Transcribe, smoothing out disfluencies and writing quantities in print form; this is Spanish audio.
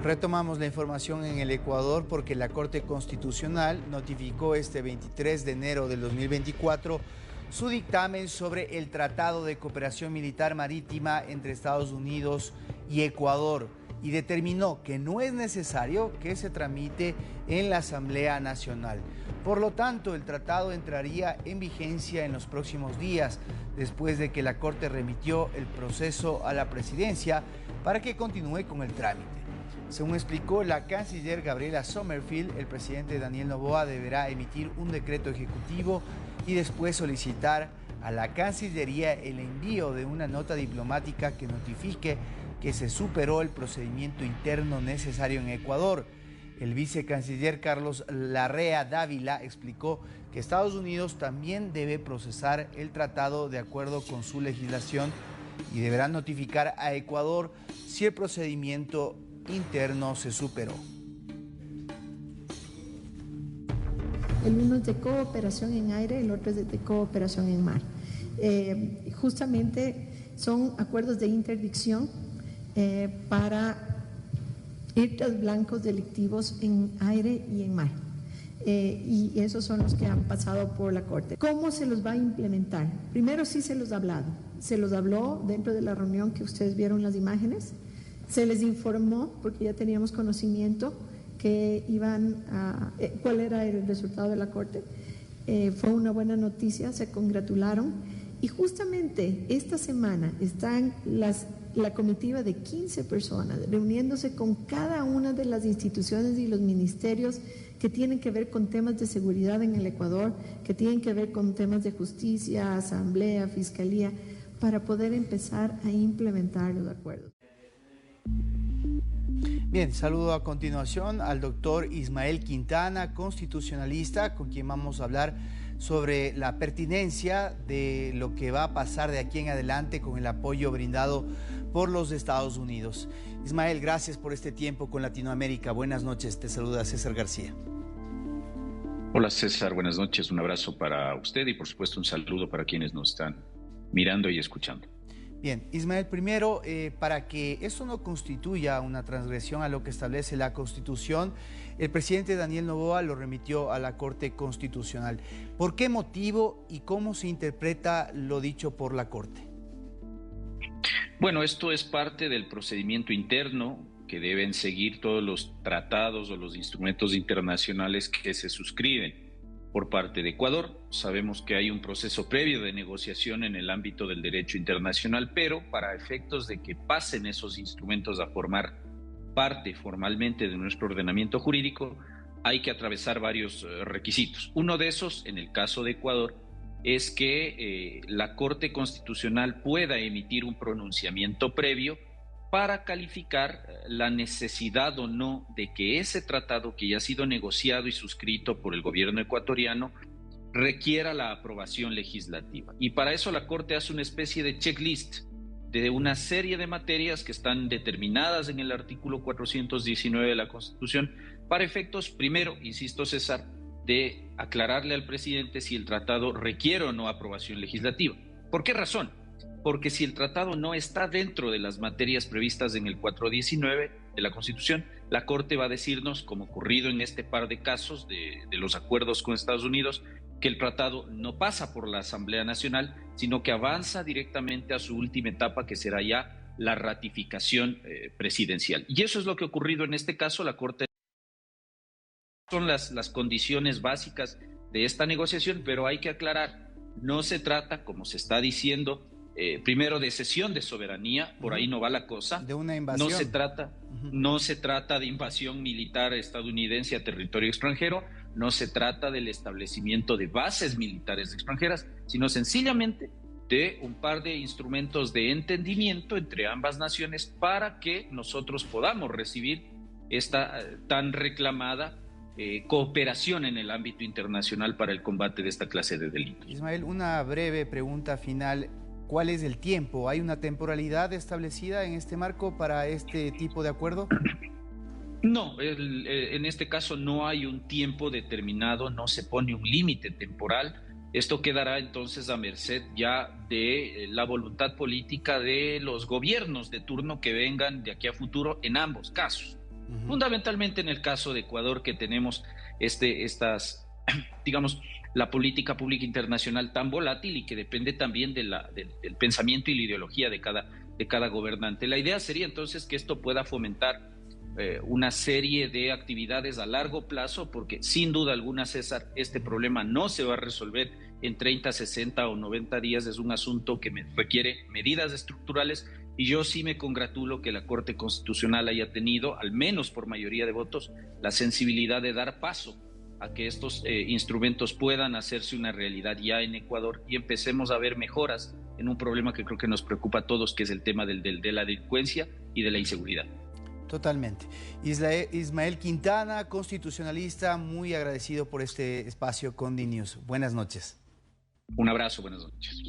Retomamos la información en el Ecuador porque la Corte Constitucional notificó este 23 de enero del 2024 su dictamen sobre el Tratado de Cooperación Militar Marítima entre Estados Unidos y Ecuador y determinó que no es necesario que se tramite en la Asamblea Nacional. Por lo tanto, el tratado entraría en vigencia en los próximos días, después de que la Corte remitió el proceso a la Presidencia para que continúe con el trámite. Según explicó la canciller Gabriela Sommerfield, el presidente Daniel Noboa deberá emitir un decreto ejecutivo y después solicitar a la Cancillería el envío de una nota diplomática que notifique que se superó el procedimiento interno necesario en Ecuador. El vicecanciller Carlos Larrea Dávila explicó que Estados Unidos también debe procesar el tratado de acuerdo con su legislación y deberá notificar a Ecuador si el procedimiento interno se superó. El uno es de cooperación en aire, el otro es de cooperación en mar. Justamente son acuerdos de interdicción para hechos blancos delictivos en aire y en mar. Y esos son los que han pasado por la Corte. ¿Cómo se los va a implementar? Primero sí se los ha hablado. Se los habló dentro de la reunión que ustedes vieron las imágenes. Se les informó, porque ya teníamos conocimiento, que iban a, cuál era el resultado de la Corte. Fue una buena noticia, se congratularon. Y justamente esta semana están la comitiva de 15 personas reuniéndose con cada una de las instituciones y los ministerios que tienen que ver con temas de seguridad en el Ecuador, que tienen que ver con temas de justicia, asamblea, fiscalía, para poder empezar a implementar los acuerdos. Bien, saludo a continuación al doctor Ismael Quintana, constitucionalista, con quien vamos a hablar sobre la pertinencia de lo que va a pasar de aquí en adelante con el apoyo brindado por los Estados Unidos. Ismael, gracias por este tiempo con Latinoamérica. Buenas noches, te saluda César García. Hola César, buenas noches, un abrazo para usted y por supuesto un saludo para quienes nos están mirando y escuchando. Bien, Ismael, primero, para que esto no constituya una transgresión a lo que establece la Constitución, el presidente Daniel Noboa lo remitió a la Corte Constitucional. ¿Por qué motivo y cómo se interpreta lo dicho por la Corte? Bueno, esto es parte del procedimiento interno que deben seguir todos los tratados o los instrumentos internacionales que se suscriben por parte de Ecuador. Sabemos que hay un proceso previo de negociación en el ámbito del derecho internacional, pero para efectos de que pasen esos instrumentos a formar parte formalmente de nuestro ordenamiento jurídico, hay que atravesar varios requisitos. Uno de esos, en el caso de Ecuador, es que la Corte Constitucional pueda emitir un pronunciamiento previo para calificar la necesidad o no de que ese tratado que ya ha sido negociado y suscrito por el gobierno ecuatoriano requiera la aprobación legislativa. Y para eso la Corte hace una especie de checklist de una serie de materias que están determinadas en el artículo 419 de la Constitución para efectos, primero, insisto César, de aclararle al presidente si el tratado requiere o no aprobación legislativa. ¿Por qué razón? Porque si el tratado no está dentro de las materias previstas en el 419 de la Constitución, la Corte va a decirnos, como ocurrido en este par de casos de los acuerdos con Estados Unidos, que el tratado no pasa por la Asamblea Nacional, sino que avanza directamente a su última etapa, que será ya la ratificación presidencial. Y eso es lo que ha ocurrido en este caso. La Corte son las condiciones básicas de esta negociación, pero hay que aclarar, no se trata, como se está diciendo, primero de cesión de soberanía, por ahí no va la cosa. De una invasión. No se trata de invasión militar estadounidense a territorio extranjero, no se trata del establecimiento de bases militares extranjeras, sino sencillamente de un par de instrumentos de entendimiento entre ambas naciones para que nosotros podamos recibir esta tan reclamada cooperación en el ámbito internacional para el combate de esta clase de delitos. Ismael, una breve pregunta final. ¿Cuál es el tiempo? ¿Hay una temporalidad establecida en este marco para este tipo de acuerdo? No, en este caso no hay un tiempo determinado, no se pone un límite temporal. Esto quedará entonces a merced ya de la voluntad política de los gobiernos de turno que vengan de aquí a futuro en ambos casos. Fundamentalmente en el caso de Ecuador, que tenemos digamos, la política pública internacional tan volátil y que depende también del pensamiento y la ideología de cada gobernante. La idea sería entonces que esto pueda fomentar una serie de actividades a largo plazo, porque sin duda alguna, César, este problema no se va a resolver en 30, 60 o 90 días. Es un asunto que requiere medidas estructurales, y yo sí me congratulo que la Corte Constitucional haya tenido, al menos por mayoría de votos, la sensibilidad de dar paso a que estos instrumentos puedan hacerse una realidad ya en Ecuador y empecemos a ver mejoras en un problema que creo que nos preocupa a todos, que es el tema de la delincuencia y de la inseguridad. Totalmente. Ismael Quintana, constitucionalista, muy agradecido por este espacio con DNews. Buenas noches. Un abrazo, buenas noches.